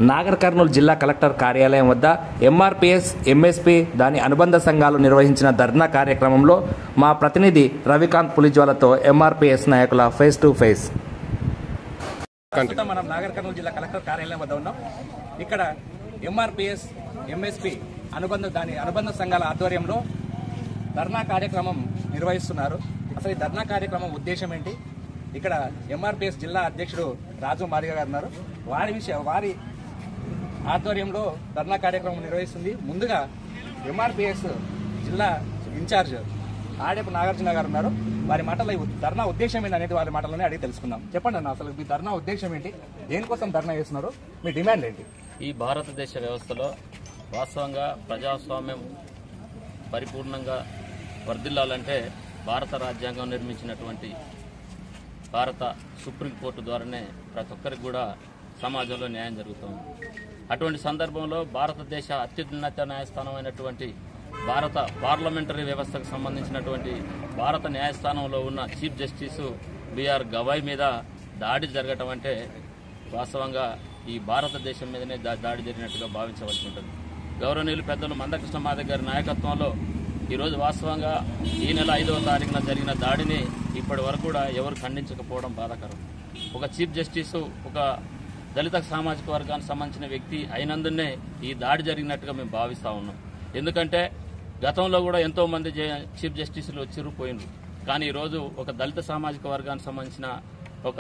నాగర్ కర్నూలు జిల్లా కలెక్టర్ కార్యాలయం వద్ద ఎంఆర్పీఎస్, ఎంఎస్పీ, దాని అనుబంధ సంఘాలు నిర్వహించిన ధర్నా కార్యక్రమంలో మా ప్రతినిధి రవికాంత్ పులిజ్వాలతో ఎంఆర్పీఎస్ నాయకుల ఫేస్ టు ఫేస్. మనం నాగర్ కర్నూలు జిల్లా కలెక్టర్ కార్యాలయం వద్ద ఉన్నాం. ఇక్కడ ఎంఆర్పీఎస్, ఎంఎస్పీ అనుబంధ సంఘాల ఆధ్వర్యంలో ధర్నా కార్యక్రమం నిర్వహిస్తున్నారు. అసలు ఈ ధర్నా కార్యక్రమం ఉద్దేశం ఏంటి? ఇక్కడ ఎంఆర్పీఎస్ జిల్లా అధ్యక్షుడు రాజు మాదిగ గారు ఉన్నారు. వారి ఆధ్వర్యంలో ధర్నా కార్యక్రమం నిర్వహిస్తుంది. ముందుగా ఎంఆర్పీఎస్ జిల్లా ఇన్ఛార్జ్ ఆడేపు నాగార్జున గారు ఉన్నారు. వారి మాటలో ధర్నా ఉద్దేశం ఏంటి అనేది వారి మాటలోనే అడిగి తెలుసుకుందాం. చెప్పండి అన్న, అసలు మీ ధర్నా ఉద్దేశం ఏంటి? దేనికోసం ధర్నా చేస్తున్నారు? మీ డిమాండ్ ఏంటి? ఈ భారతదేశ వ్యవస్థలో వాస్తవంగా ప్రజాస్వామ్యం పరిపూర్ణంగా వర్ధిల్లాలంటే భారత రాజ్యాంగం నిర్మించినటువంటి భారత సుప్రీంకోర్టు ద్వారానే ప్రతి ఒక్కరికి కూడా సమాజంలో న్యాయం జరుగుతుంది. అటువంటి సందర్భంలో భారతదేశ అత్యున్నత న్యాయస్థానమైనటువంటి భారత పార్లమెంటరీ వ్యవస్థకు సంబంధించినటువంటి భారత న్యాయస్థానంలో ఉన్న చీఫ్ జస్టిస్ బిఆర్ గవాయ్ మీద దాడి జరగటం అంటే వాస్తవంగా ఈ భారతదేశం మీదనే దాడి జరిగినట్టుగా భావించవలసి ఉంటుంది. గౌరవనీయులు పెద్దలు మందకృష్ణ మాదిగ గారి నాయకత్వంలో ఈరోజు వాస్తవంగా ఈ నెల 5వ తారీఖున జరిగిన దాడిని ఇప్పటి వరకు కూడా ఎవరు ఖండించకపోవడం బాధాకరం. ఒక చీఫ్ జస్టిస్ ఒక దళిత సామాజిక వర్గానికి సంబంధించిన వ్యక్తి అయినందునే ఈ దాడి జరిగినట్టుగా మేము భావిస్తూ ఉన్నాం. ఎందుకంటే గతంలో కూడా ఎంతో మంది చీఫ్ జస్టిస్లు వచ్చిపోయిండ్రు. కానీ ఈరోజు ఒక దళిత సామాజిక వర్గానికి సంబంధించిన ఒక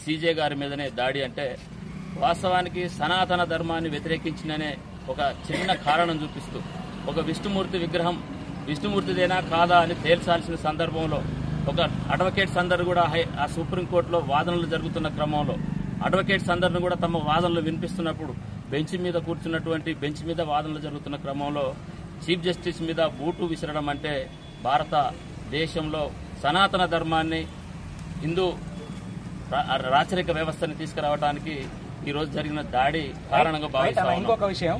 సీజే గారి మీదనే దాడి అంటే వాస్తవానికి సనాతన ధర్మాన్ని వ్యతిరేకించిందనే ఒక చిన్న కారణం చూపిస్తూ ఒక విష్ణుమూర్తి విగ్రహం విష్ణుమూర్తిదేనా కాదా అని తేల్చాల్సిన సందర్భంలో ఒక అడ్వకేట్స్ అందరూ కూడా ఆ సుప్రీంకోర్టులో వాదనలు జరుగుతున్న క్రమంలో అడ్వకేట్స్ అందరిని కూడా తమ వాదనలు వినిపిస్తున్నప్పుడు బెంచ్ మీద వాదనలు జరుగుతున్న క్రమంలో చీఫ్ జస్టిస్ మీద బూటు విసరడం అంటే భారతదేశంలో సనాతన ధర్మాన్ని హిందూ రాచరిక వ్యవస్థని తీసుకురావడానికి ఈరోజు జరిగిన దాడి కారణంగా భావిస్తాం. ఇంకొక విషయం,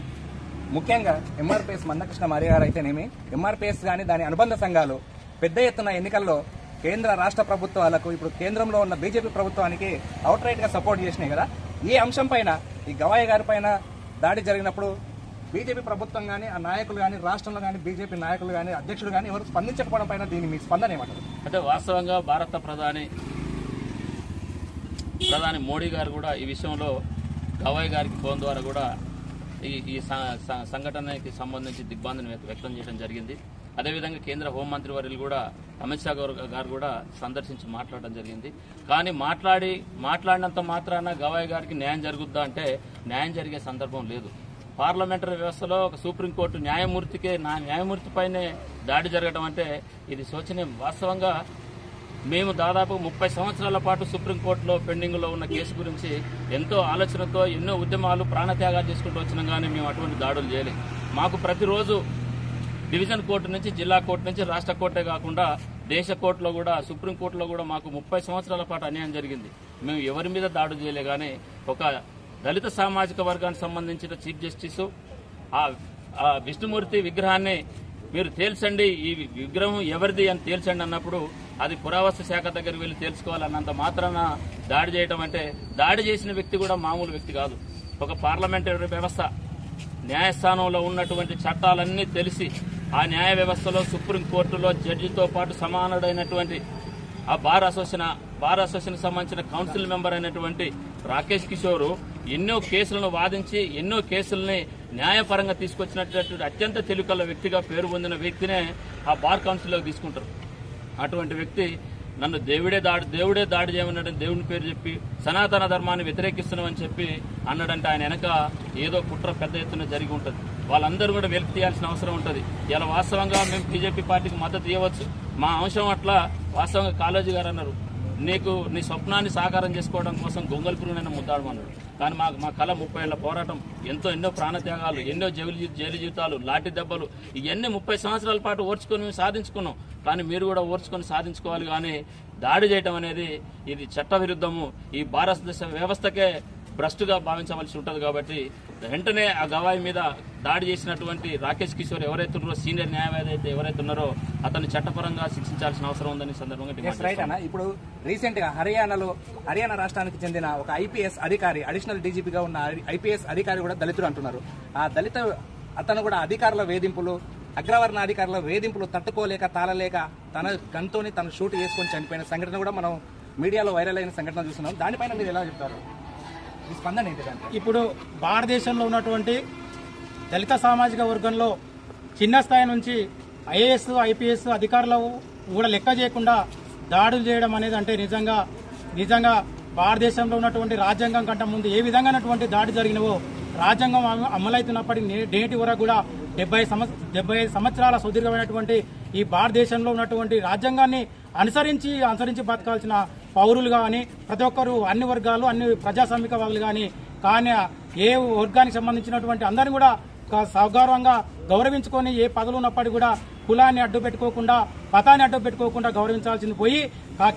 ముఖ్యంగా ఎంఆర్పీఎస్ మందకృష్ణ మాదిగ గారు అయితేనేమి, ఎంఆర్పీఎస్ కానీ దాని అనుబంధ సంఘాలు పెద్ద ఎత్తున ఎన్నికల్లో కేంద్ర రాష్ట్ర ప్రభుత్వాలకు, ఇప్పుడు కేంద్రంలో ఉన్న బీజేపీ ప్రభుత్వానికి అవుట్ రైట్ గా సపోర్ట్ చేసినాయి కదా. ఈ అంశం పైన, ఈ గవాయ్ గారి పైన దాడి జరిగినప్పుడు బీజేపీ ప్రభుత్వం కానీ, ఆ నాయకులు కానీ, రాష్ట్రంలో కానీ బీజేపీ నాయకులు కానీ, అధ్యక్షుడు కానీ ఎవరు స్పందించకపోవడం పైన దీని మీ స్పందన ఏమంటారు? అంటే వాస్తవంగా భారత ప్రధాని మోడీ గారు కూడా ఈ విషయంలో గవాయ్ గారికి ఫోన్ ద్వారా కూడా ఈ సంఘటనకి సంబంధించి దిగ్బాంధను వ్యక్తం చేయడం జరిగింది. అదేవిధంగా కేంద్ర హోంమంత్రి వర్యులు కూడా అమిత్ షా గారు కూడా సందర్శించి మాట్లాడడం జరిగింది. కానీ మాట్లాడినంత మాత్రాన గవాయ్ గారికి న్యాయం జరుగుద్దా అంటే న్యాయం జరిగే సందర్భం లేదు. పార్లమెంటరీ వ్యవస్థలో ఒక సుప్రీంకోర్టు న్యాయమూర్తిపైనే దాడి జరగడం అంటే ఇది శోచనీయం. వాస్తవంగా మేము దాదాపు 30 సంవత్సరాల పాటు సుప్రీంకోర్టులో పెండింగ్లో ఉన్న కేసు గురించి ఎంతో ఆలోచనతో ఎన్నో ఉద్యమాలు, ప్రాణత్యాగాలు చేసుకుంటూ వచ్చినాం. కానీ మేము అటువంటి దాడులు చేయలేదు. మాకు ప్రతిరోజు డివిజన్ కోర్టు నుంచి, జిల్లా కోర్టు నుంచి, రాష్ట్ర కోర్టే కాకుండా దేశ కోర్టులో కూడా, సుప్రీంకోర్టులో కూడా మాకు 30 సంవత్సరాల పాటు అన్యాయం జరిగింది. మేము ఎవరి మీద దాడులు చేయలే. కానీ ఒక దళిత సామాజిక వర్గానికి సంబంధించిన చీఫ్ జస్టిస్ ఆ విష్ణుమూర్తి విగ్రహాన్ని మీరు తేల్చండి, ఈ విగ్రహం ఎవరిది అని తేల్చండి అన్నప్పుడు అది పురావస్తు శాఖ దగ్గరికి వెళ్లి తెలుసుకోవాలన్నంత మాత్రాన దాడి చేయడం అంటే, దాడి చేసిన వ్యక్తి కూడా మామూలు వ్యక్తి కాదు. ఒక పార్లమెంటరీ వ్యవస్థ న్యాయస్థానంలో ఉన్నటువంటి చట్టాలన్నీ తెలిసి ఆ న్యాయ వ్యవస్థలో సుప్రీంకోర్టులో జడ్జితో పాటు సమానుడైనటువంటి ఆ బార్ అసోసియేషన్ సంబంధించిన కౌన్సిల్ మెంబర్ అయినటువంటి రాకేష్ కిషోర్ ఎన్నో కేసులను వాదించి ఎన్నో కేసుల్ని న్యాయపరంగా తీసుకొచ్చినటువంటి అత్యంత తెలివికల వ్యక్తిగా పేరు పొందిన వ్యక్తినే ఆ బార్ కౌన్సిల్లోకి తీసుకుంటారు. అటువంటి వ్యక్తి నన్ను దేవుడే దాడి చేయమన్నాడని దేవుని పేరు చెప్పి సనాతన ధర్మాన్ని వ్యతిరేకిస్తున్నామని చెప్పి అన్నాడంటే ఆయన వెనక ఏదో కుట్ర పెద్ద ఎత్తున జరిగి ఉంటుంది. వాళ్ళందరూ కూడా వెలికి తీయాల్సిన అవసరం ఉంటుంది. ఇలా వాస్తవంగా మేము బీజేపీ పార్టీకి మద్దతు ఇవ్వచ్చు. మా అంశం అట్లా వాస్తవంగా కాళోజీ గారు అన్నారు, నీ స్వప్నాన్ని సాకారం చేసుకోవడం కోసం గొంగల్పురునైనా ముద్దాడమన్నాడు. కానీ మా కళ 30 ఏళ్ల పోరాటం, ఎన్నో ప్రాణత్యాగాలు, ఎన్నో జైలు జీవితాలు, లాఠీ దెబ్బలు, ఇవన్నీ 30 సంవత్సరాల పాటు ఓర్చుకొని సాధించుకున్నాం. కానీ మీరు కూడా ఓర్చుకొని సాధించుకోవాలి. కానీ దాడి చేయడం అనేది ఇది చట్ట విరుద్ధము. ఈ భారతదేశ వ్యవస్థకే భ్రష్టుగా భావించవలసి ఉంటుంది. కాబట్టి వెంటనే ఆ గవాయి మీద దాడి చేసినటువంటి రాకేష్ కిషోర్ ఎవరైతే ఉన్నారో, సీనియర్ న్యాయవాది అయితే ఎవరైతే ఉన్నారో అతన్ని చట్టపరంగా శిక్షించాల్సిన అవసరం ఉందని సందర్భంగా రైట్ అన్న. ఇప్పుడు రీసెంట్ గా హర్యానా రాష్ట్రానికి చెందిన ఒక ఐపీఎస్ అధికారి, అడిషనల్ డీజీపీగా ఉన్న ఐపీఎస్ అధికారి కూడా దళితుడు అంటున్నారు. ఆ దళిత అతను కూడా అధికారుల వేధింపులు, అగ్రవర్ణ అధికారుల వేధింపులు తట్టుకోలేక తాళలేక తన గన్తోని తను షూట్ చేసుకొని చనిపోయిన సంఘటన కూడా మనం మీడియాలో వైరల్ అయిన సంఘటన చూస్తున్నాం. దానిపైన మీరు ఎలా చెప్తారు? ఈ స్పందన ఏంటి? ఇప్పుడు భారతదేశంలో ఉన్నటువంటి దళిత సామాజిక వర్గంలో చిన్న స్థాయి నుంచి ఐఏఎస్ ఐపీఎస్ అధికారులు కూడా లెక్క చేయకుండా దాడులు చేయడం అనేది అంటే నిజంగా భారతదేశంలో ఉన్నటువంటి రాజ్యాంగం కంటే ముందు ఏ విధంగానటువంటి దాడి జరిగినవో రాజ్యాంగం అమలవుతున్నప్పటికీ నేటి వరకు కూడా 75 సంవత్సరాల సుదీర్ఘమైనటువంటి ఈ భారతదేశంలో ఉన్నటువంటి రాజ్యాంగాన్ని అనుసరించి బతకాల్సిన పౌరులు కానీ ప్రతి ఒక్కరు అన్ని వర్గాలు అన్ని ప్రజాస్వామికవాదులు కానీ ఏ వర్గానికి సంబంధించినటువంటి అందరినీ కూడా సగౌరవంగా గౌరవించుకొని ఏ పదవులు ఉన్నప్పటికీ కూడా కులాన్ని అడ్డు పెట్టుకోకుండా మతాన్ని అడ్డు పెట్టుకోకుండా గౌరవించాల్సింది పోయి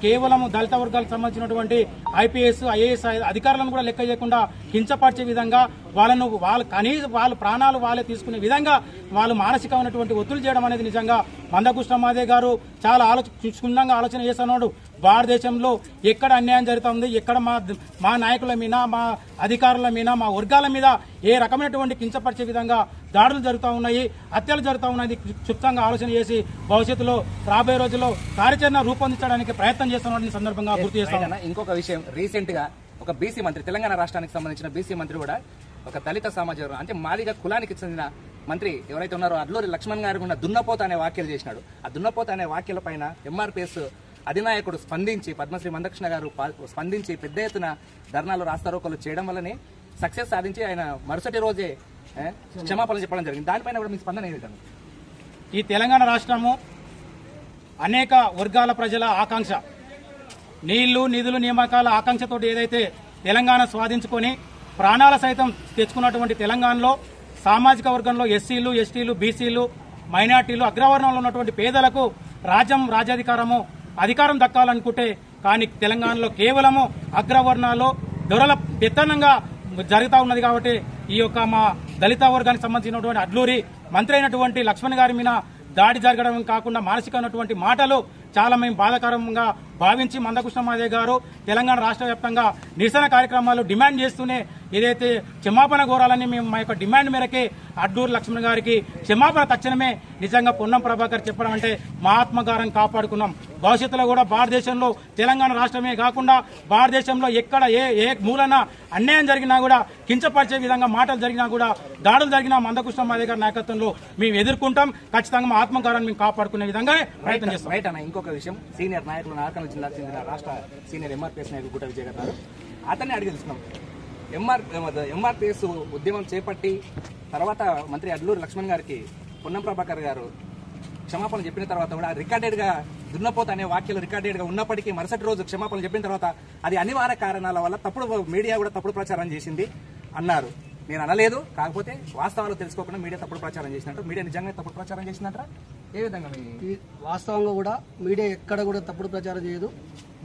కేవలం దళిత వర్గాలకు సంబంధించినటువంటి ఐపీఎస్ ఐఏఎస్ అధికారులను కూడా లెక్క చేయకుండా కించపరిచే విధంగా వాళ్ళ ప్రాణాలు వాళ్ళే తీసుకునే విధంగా వాళ్ళు మానసికమైనటువంటి ఒత్తిడి చేయడం అనేది నిజంగా మందకృష్ణ మాదిగ గారు చాలా క్షుణ్ణంగా ఆలోచన చేస్తున్నాడు. భారతదేశంలో ఎక్కడ అన్యాయం జరుగుతుంది, ఎక్కడ మా నాయకుల మీద, మా అధికారుల మీద, మా వర్గాల మీద ఏ రకమైనటువంటి కించపరిచే విధంగా దాడులు జరుగుతూ ఉన్నాయి, హత్యలు జరుగుతూ ఉన్నాయి, క్షుప్తంగా ఆలోచన చేసి భవిష్యత్తులో రాబోయే రోజుల్లో కార్యాచరణ రూపొందించడానికి ప్రయత్నం చేస్తున్న సందర్భంగా గుర్తు చేస్తాను. ఇంకొక విషయం, రీసెంట్ గా ఒక బీసీ మంత్రి, తెలంగాణ రాష్ట్రానికి సంబంధించిన బీసీ మంత్రి కూడా ఒక దళిత సామాజిక అంటే మాదిగ కులానికి చెందిన మంత్రి ఎవరైతే ఉన్నారో అడ్లూరి లక్ష్మణ్ గారు కూడా దున్నపోత అనే వ్యాఖ్యలు చేసినాడు. ఆ దున్నపోత అనే వ్యాఖ్యల పైన ఎంఆర్పీఎస్ అధినాయకుడు స్పందించి, పద్మశ్రీ మందకృష్ణ గారు స్పందించి పెద్ద ఎత్తున ధర్నాలు రాస్తారోకలు చేయడం వల్లనే సక్సెస్ సాధించి ఆయన మరుసటి రోజే క్షమాపణలు చెప్పడం జరిగింది. దానిపైన కూడా మీ స్పందన ఏంటంటే? ఈ తెలంగాణ రాష్ట్రము అనేక వర్గాల ప్రజల ఆకాంక్ష, నీళ్లు నిధులు నియామకాల ఆకాంక్షతో ఏదైతే తెలంగాణ స్వాధించుకొని ప్రాణాల సైతం తెచ్చుకున్నటువంటి తెలంగాణలో సామాజిక వర్గంలో ఎస్సీలు, ఎస్టీలు, బీసీలు, మైనార్టీలు, అగ్రవర్ణంలో ఉన్నటువంటి పేదలకు రాజ్యాధికారము అధికారం దక్కాలనుకుంటే కానీ తెలంగాణలో కేవలము అగ్రవర్ణాలు దొరల పెత్తనంగా జరుగుతూ ఉన్నది. కాబట్టి ఈ యొక్క మా దళిత వర్గానికి సంబంధించినటువంటి అడ్లూరి మంత్రి అయినటువంటి లక్ష్మణ్ గారి మీద దాడి జరగడం కాకుండా మానసికమైనటువంటి మాటలు చాలా మేము బాధాకరంగా భావించి మందకృష్ణ మాదిగ గారు తెలంగాణ రాష్ట్ర వ్యాప్తంగా నిరసన కార్యక్రమాలు డిమాండ్ చేస్తూనే ఏదైతే క్షమాపణ కోరాలని మేము మా యొక్క డిమాండ్ మేరకే అడ్లూరి లక్ష్మణ్ గారికి క్షమాపణ తక్షణమే నిజంగా పొన్నం ప్రభాకర్ చెప్పడం అంటే మా ఆత్మగారం కాపాడుకున్నాం. భవిష్యత్తులో కూడా భారతదేశంలో తెలంగాణ రాష్ట్రమే కాకుండా భారతదేశంలో ఎక్కడ ఏ మూలన అన్యాయం జరిగినా కూడా కించపరిచే విధంగా మాటలు జరిగినా కూడా దాడులు జరిగినా మందకృష్ణ మాదిగ గారి నాయకత్వంలో మేము ఎదుర్కొంటాం. ఖచ్చితంగా మా ఆత్మగారాన్ని మేము కాపాడుకునే విధంగా ప్రయత్నం చేస్తాం. రైట్ అన్న. ఇంకొక విషయం, సీనియర్ నాయకులు నాగర్కర్నూలు జిల్లాకు చెందిన రాష్ట్ర సీనియర్ ఎంఆర్పీఎస్ నాయకులు గుట్ట విజయ్ గారు అతన్ని అడిగి తెలుసుకున్నాం. ఎంఆర్పీఎస్ ఉద్యమం చేపట్టి తర్వాత మంత్రి అడ్లూరి లక్ష్మణ్ గారికి పొన్నం ప్రభాకర్ గారు క్షమాపణ చెప్పిన తర్వాత కూడా రికార్డెడ్ గా దున్నపోత అనే వాక్యాలు రికార్డెడ్ గా ఉన్నప్పటికీ మరుసటి రోజు క్షమాపణ చెప్పిన తర్వాత అది అనివార్య కారణాల వల్ల మీడియా కూడా తప్పుడు ప్రచారం చేసింది అన్నారు. నేను అనలేదు, కాకపోతే వాస్తవాలు తెలుసుకోకుండా మీడియా తప్పుడు ప్రచారం చేసినట్టు. మీడియా నిజంగా తప్పుడు ప్రచారం చేసినట్రా? ఏ విధంగా? వాస్తవంగా కూడా మీడియా ఎక్కడ కూడా తప్పుడు ప్రచారం చేయదు.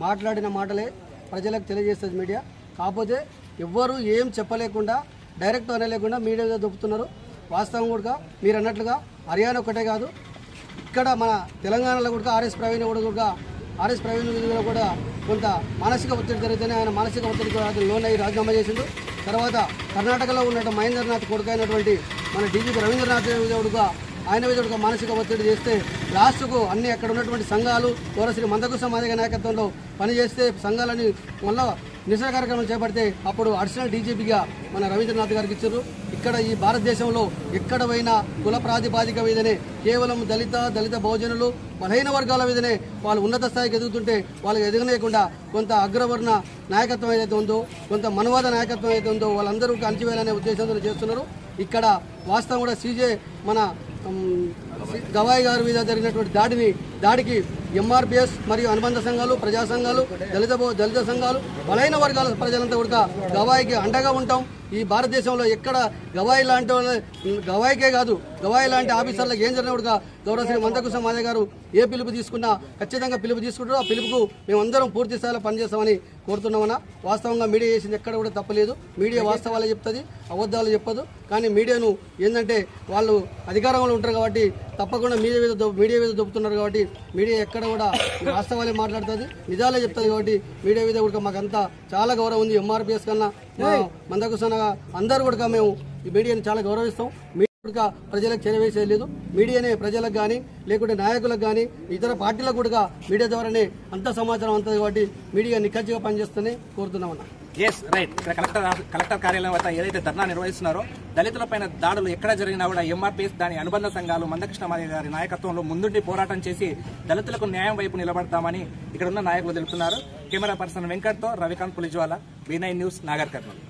మాట్లాడిన మాటలే ప్రజలకు తెలియజేస్తుంది మీడియా. కాకపోతే ఎవ్వరూ ఏం చెప్పలేకుండా డైరెక్ట్ అనలేకుండా మీడియాగా దొప్పుతున్నారు. వాస్తవం కూడా మీరు అన్నట్లుగా హర్యానా ఒకటే కాదు, ఇక్కడ మన తెలంగాణలో కూడా ఆర్ఎస్ ప్రవీణ్ కూడా కొంత మానసిక ఒత్తిడి జరిగితేనే ఆయన మానసిక ఒత్తిడికి లోన్ అయ్యి రాజీనామా చేసిండు. తర్వాత కర్ణాటకలో ఉన్న మహేంద్రనాథ్ కొడుకైనటువంటి మన డీజీపీ రవీంద్రనాథ్ విధుడుగా ఆయన విధుడుగా మానసిక ఒత్తిడి చేస్తే లాస్ట్కు అన్ని అక్కడ ఉన్నటువంటి సంఘాలు శ్రీ మందకృష్ణ మాదిగ నాయకత్వంలో పనిచేస్తే సంఘాలని మళ్ళా నిరసన కార్యక్రమాలు చేపడితే అప్పుడు అడిషనల్ డీజీపీగా మన రవీంద్రనాథ్ గారికి ఇచ్చారు. ఇక్కడ ఈ భారతదేశంలో ఎక్కడ పోయినా కుల ప్రాతిపాదిక మీదనే కేవలం దళిత బహుజనులు బలహీన వర్గాల మీదనే వాళ్ళు ఉన్నత స్థాయికి ఎదుగుతుంటే వాళ్ళకి ఎదగలేకుండా కొంత అగ్రవర్ణ నాయకత్వం ఏదైతే ఉందో, కొంత మనవాద నాయకత్వం ఏదైతే ఉందో వాళ్ళందరూ అణచివేయాలనే ఉద్దేశంతో చేస్తున్నారు. ఇక్కడ వాస్తవం కూడా సీజే మన గవాయి గారి మీద జరిగినటువంటి దాడికి ఎంఆర్పీఎస్ మరియు అనుబంధ సంఘాలు, ప్రజా సంఘాలు, దళిత సంఘాలు, బలైన వర్గాల ప్రజలంతా కూడా గవాయికి అండగా ఉంటాం. ఈ భారతదేశంలో ఎక్కడ గవాయి లాంటి గవాయికే కాదు, గవాయి లాంటి ఆఫీసర్లకు ఏం జరిగినా కూడా గౌరవ శ్రీ మందకృష్ణ మాదయ్య గారు ఏ పిలుపు తీసుకున్నా ఖచ్చితంగా పిలుపు తీసుకుంటారో ఆ పిలుపుకు మేమందరం పూర్తి స్థాయిలో పనిచేస్తామని కోరుతున్నామన్నా. వాస్తవంగా మీడియా చేసింది ఎక్కడ కూడా తప్పలేదు. మీడియా వాస్తవాలే చెప్తుంది, అబద్ధాలు చెప్పదు. కానీ మీడియాను ఏంటంటే వాళ్ళు అధికారంలో ఉంటారు కాబట్టి తప్పకుండా మీడియా మీద దొబ్బుతున్నారు కాబట్టి మీడియా ఎక్కడ కూడా వాస్తవాలే మాట్లాడుతుంది, నిజాలే చెప్తుంది. కాబట్టి మీడియా మీద కూడా మాకంతా చాలా గౌరవం ఉంది. ఎంఆర్పీఎస్ కన్నా మందకృష్ణ అందరూ కూడా మేము ఈ మీడియాని చాలా గౌరవిస్తాం. మీడియా ప్రజలకు చేరవేసేది లేదు. మీడియానే ప్రజలకు కానీ లేకుంటే నాయకులకు కానీ ఇతర పార్టీలకు కూడా మీడియా ద్వారానే అంత సమాచారం అంతది. కాబట్టి మీడియా నిఖచ్చిగా పనిచేస్తూనే కోరుతున్నామన్నా. Yes right. ఇక్కడ కలెక్టర్ కార్యాలయం వద్ద ఏదైతే ధర్నా నిర్వహిస్తున్నారో దళితులపైన దాడులు ఎక్కడ జరిగినా కూడా ఎంఆర్పీఎస్ దాని అనుబంధ సంఘాలు మందకృష్ణ మాదయ్య గారి నాయకత్వంలో ముందుండి పోరాటం చేసి దళితులకు న్యాయం వైపు నిలబడతామని ఇక్కడ ఉన్న నాయకులు తెలుపుతున్నారు. కెమెరా పర్సన్ వెంకట్తో రవికాంత్ పులిజ్వాల, B9 న్యూస్, నాగర్ కర్నూలు.